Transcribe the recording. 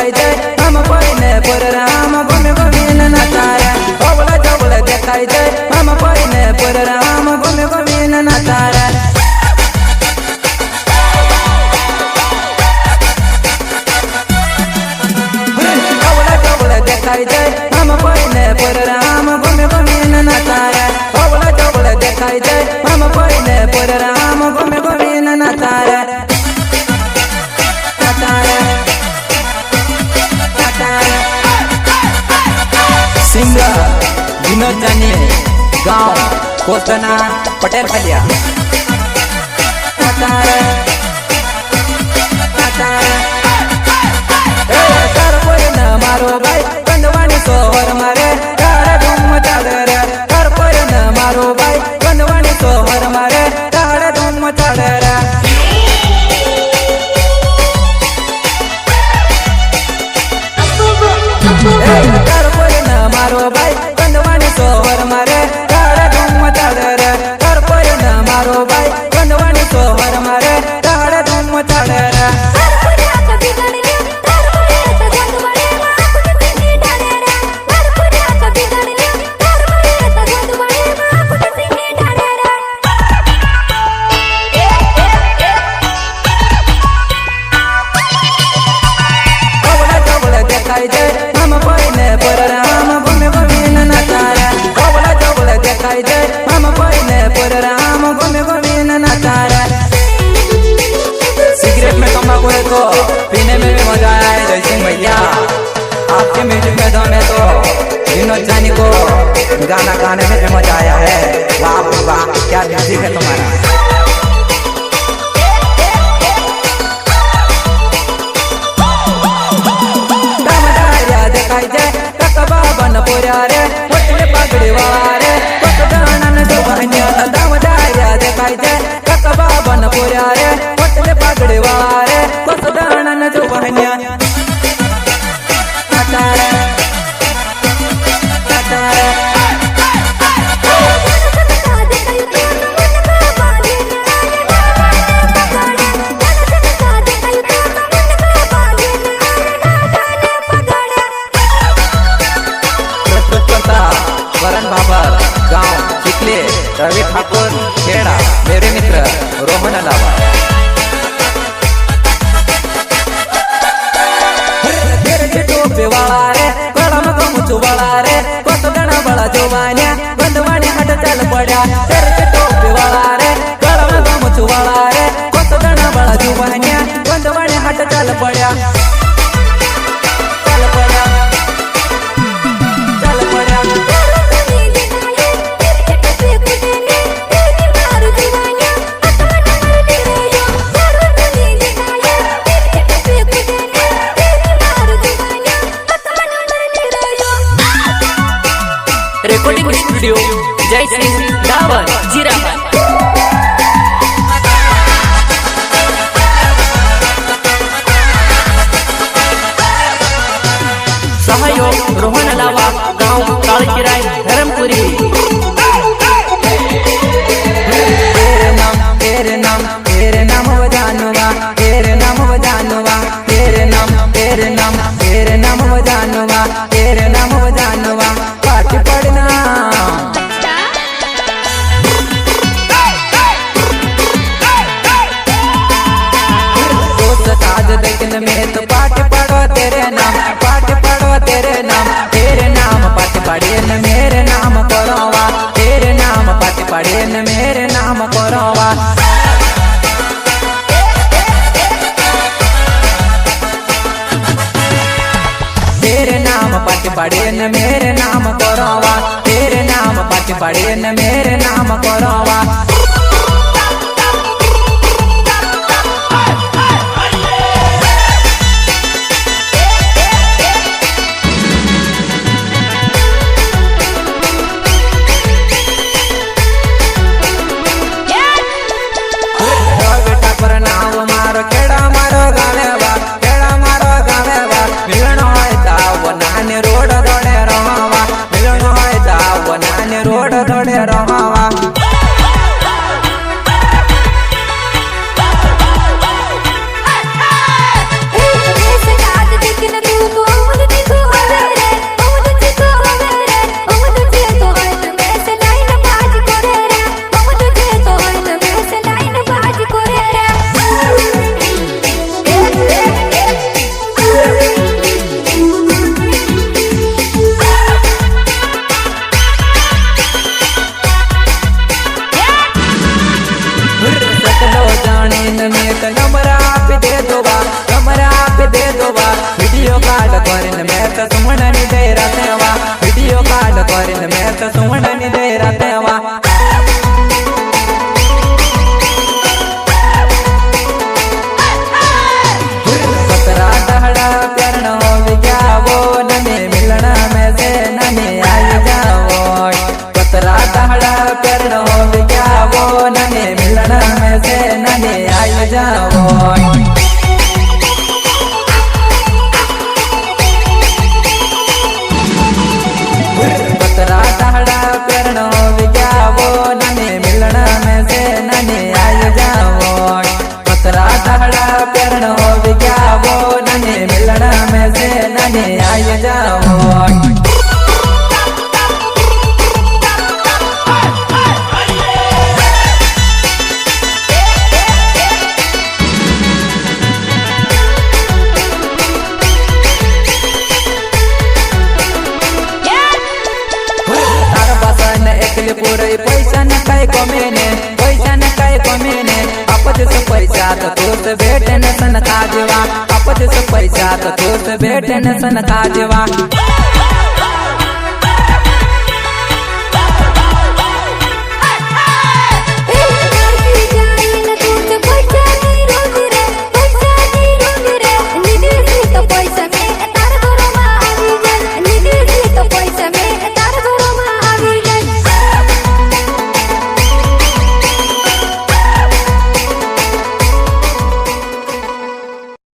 देखाई दे हम पहने परराम घूमे घूमे नाचारे अवला जवला देखाई दे हम पहने परराम घूमे घूमे नाचारे अवला जवला देखाई दे हम पहने परराम घूमे घूमे नाचारे अवला जवला देखाई दे हम पहने परराम घूमे घूमे नाचारे सिंगर विनोद जानी गांव कोसना पटेल फलिया मारो भाई कंदवानी सोहर मारे तारा धूम चाले रे कर पर न मारो भाई कंदवानी सोहर मारे तारा धूम चाले रे कर पर न मारो भाई कंदवानी सोहर मारे तारा धूम चाले रे कर पर न मारो भाई कंदवानी सोहर मारे तारा धूम चाले रे हम पहने परराम घूमे घूमे नाचारे अवला जवला देखाई दे हम पहने परराम घूमे घूमे नाचारे सिगरेट में तंबाकू है तो पीने में भी मजा आया है जय सिंह भैया आपके म्यूजिक में दम है तो विनोद जानी को गाना गाने में भी मजा आया है वाह वाह क्या म्यूजिक है तुम्हारा देखाई दे ककबा बन पोरा रे मोटले पगड़ी वाला रे ककदानन जो बहनिया दाम दाया देखाई दे ककबा बन पोरा रे मोटले पगड़ी वाला रे ककदानन जो बहनिया नाचारे नाचारे वरण बाबर गांव चिखले रवि ठाकुर खेड़ा मेरे मित्र रोहन अलावा टोपे वाला रे कलम कमुचु वाला रे कत दना बड़ा जोवान्या बंदवानी हट चल पड़ा तेरे टोपे वाला रे कलम कमुचु वाला रे कत दना बड़ा जोवान्या बंदवानी हट चल पड़ा चल पड़ा चल पड़ा रिकॉर्डिंग स्टूडियो जय सिंह डावर जीराबाद सहयोग रोहन अलावा गांव कालचिराय धर्मपुरी तेरे नाम हो जानवा तेरे नाम हो जानवा तेरे नाम हो जानवा तेरे नाम हो जानवा पाठ पढ़ना देखने में तो पाठ पढ़ो तेरे नाम पाठ पढ़ो तेरे नाम पाठ पढ़े न मेरे नाम करोवा तेरे नाम पाठ पढ़े न मेरे नाम करोवा तेरे नाम पाठ पढ़े न मेरे नाम करोवा तेरे नाम पाठ पढ़े न मेरे नाम करोवा कार्ड करीन मैं तो सुमणनी दे रातेवा वीडियो कार्ड करीन मैं तो सुमणनी दे रातेवा पैसा न काय कमेने पैसा न काय कमेने आपत से पैसा तो तोस भेटे न सन काजवा आपत से पैसा तो तोस भेटे न सन काजवा